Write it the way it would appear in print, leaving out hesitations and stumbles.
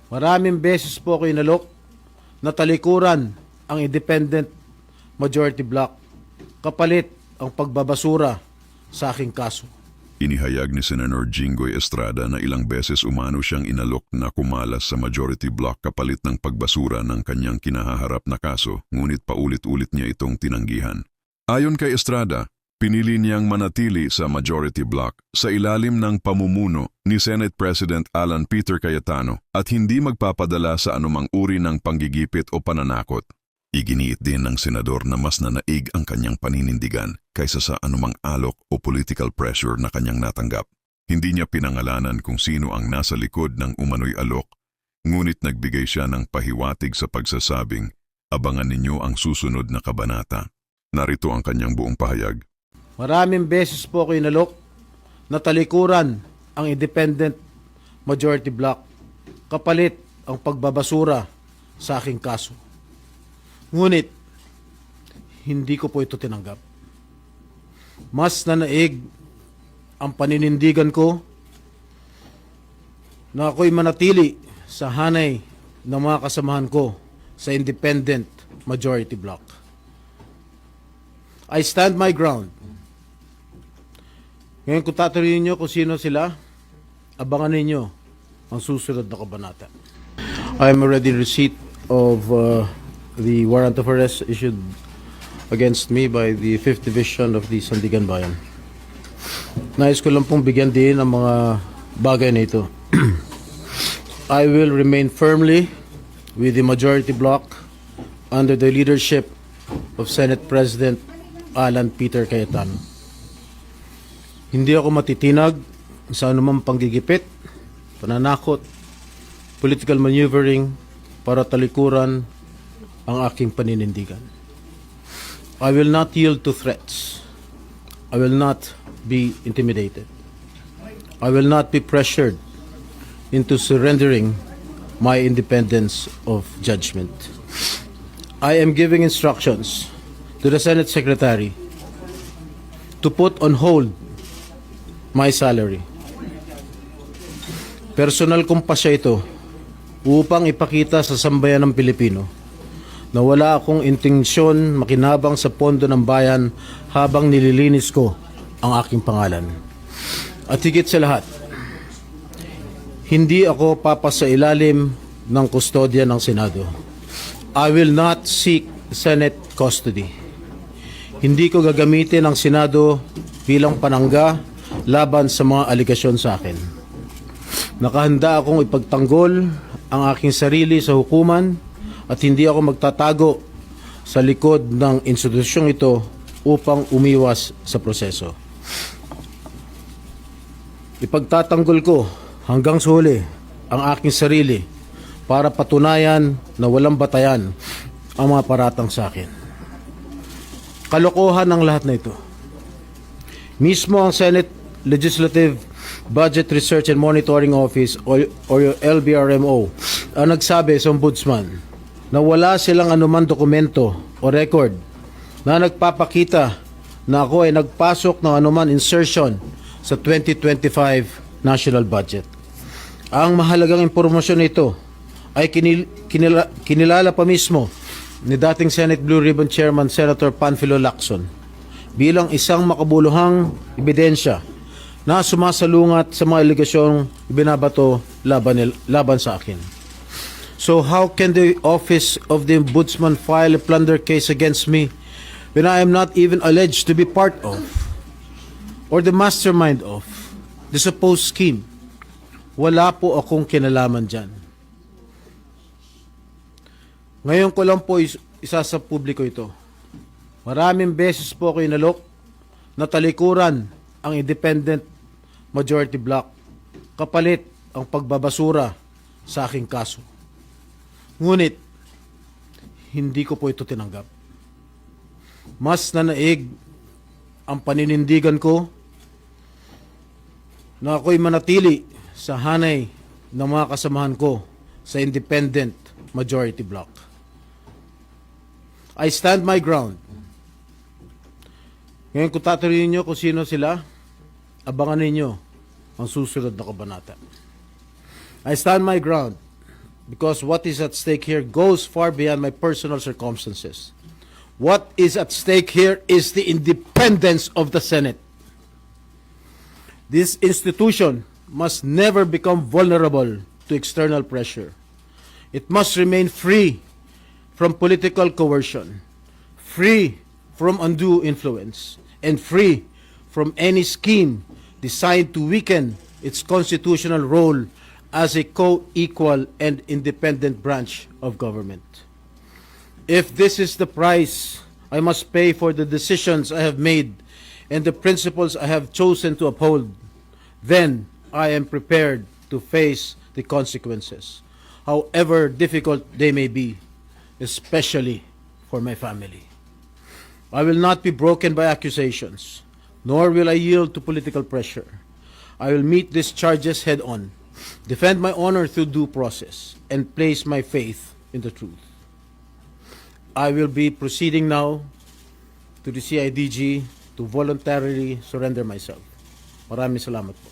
Maraming beses po ako inalok na talikuran ang independent majority block kapalit ang pagbabasura sa aking kaso. Inihayag ni Senator Jinggoy Estrada na ilang beses umano siyang inalok na kumalas sa majority block kapalit ng pagbasura ng kanyang kinahaharap na kaso, ngunit paulit-ulit niya itong tinanggihan. Ayon kay Estrada, pinili niyang manatili sa majority block sa ilalim ng pamumuno ni Senate President Alan Peter Cayetano at hindi magpapadala sa anumang uri ng panggigipit o pananakot. Iginiit din ng senador na mas nanaig ang kanyang paninindigan kaysa sa anumang alok o political pressure na kanyang natanggap. Hindi niya pinangalanan kung sino ang nasa likod ng umano'y alok, ngunit nagbigay siya ng pahiwatig sa pagsasabing, abangan ninyo ang susunod na kabanata. Narito ang kanyang buong pahayag. Maraming beses po ako inalok na talikuran ang independent majority block kapalit ang pagbabasura sa aking kaso. Ngunit, hindi ko po ito tinanggap. Mas nanaig ang paninindigan ko na ako'y manatili sa hanay ng mga kasamahan ko sa independent majority block. I stand my ground. Ngayon kung tatanungin niyo kung sino sila, abangan ninyo ang susunod na kabanata. I am already in receipt of the warrant of arrest issued against me by the 5th Division of the Sandigan Bayan. Nais ko lang pong bigyan din ang mga bagay na ito. I will remain firmly with the majority block under the leadership of Senate President Alan Peter Cayetano. Hindi ako matitinag sa anumang panggigipit, pananakot, political maneuvering para talikuran ang aking paninindigan. I will not yield to threats. I will not be intimidated. I will not be pressured into surrendering my independence of judgment. I am giving instructions to the Senate Secretary to put on hold my salary. Personal kong pasya ito upang ipakita sa sambayan ng Pilipino na wala akong intensyon makinabang sa pondo ng bayan habang nililinis ko ang aking pangalan. At higit sa lahat, hindi ako papasailalim ng kustodya ng Senado. I will not seek Senate custody. Hindi ko gagamitin ang Senado bilang panangga laban sa mga aligasyon sa akin. Nakahanda akong ipagtanggol ang aking sarili sa hukuman at hindi ako magtatago sa likod ng institusyong ito upang umiwas sa proseso. Ipagtatanggol ko hanggang sa huli ang aking sarili para patunayan na walang batayan ang mga paratang sa akin. Kalokohan ang lahat na ito. Mismo ang Senate Legislative Budget Research and Monitoring Office o LBRMO ang nagsabi sa Ombudsman na wala silang anuman dokumento o record na nagpapakita na ako ay nagpasok ng anuman insertion sa 2025 national budget. Ang mahalagang impormasyon nito ay kinilala pa mismo ni dating Senate Blue Ribbon Chairman Senator Panfilo Lacson bilang isang makabuluhang ebidensya na sumasalungat sa mga aligasyong ibinabato laban sa akin. So how can the office of the Ombudsman file a plunder case against me when I am not even alleged to be part of or the mastermind of the supposed scheme? Wala po akong kinalaman dyan. Ngayon ko lang po isa sa publiko ito. Maraming beses po ako inalok na talikuran ang independent majority block kapalit ang pagbabasura sa aking kaso. Ngunit, hindi ko po ito tinanggap. Mas nanaig ang paninindigan ko na ako'y manatili sa hanay ng mga kasamahan ko sa independent majority block. I stand my ground. Ngayon kung tatanungin niyo kung sino sila, abangan ninyo ang susunod na kabanata. I stand my ground. because what is at stake here goes far beyond my personal circumstances. What is at stake here is the independence of the Senate. This institution must never become vulnerable to external pressure. It must remain free from political coercion, free from undue influence, and free from any scheme designed to weaken its constitutional role as a co-equal and independent branch of government. If this is the price I must pay for the decisions I have made and the principles I have chosen to uphold, then I am prepared to face the consequences, however difficult they may be, especially for my family. I will not be broken by accusations, nor will I yield to political pressure. I will meet these charges head on, defend my honor through due process, and place my faith in the truth. I will be proceeding now to the CIDG to voluntarily surrender myself. Maraming salamat po.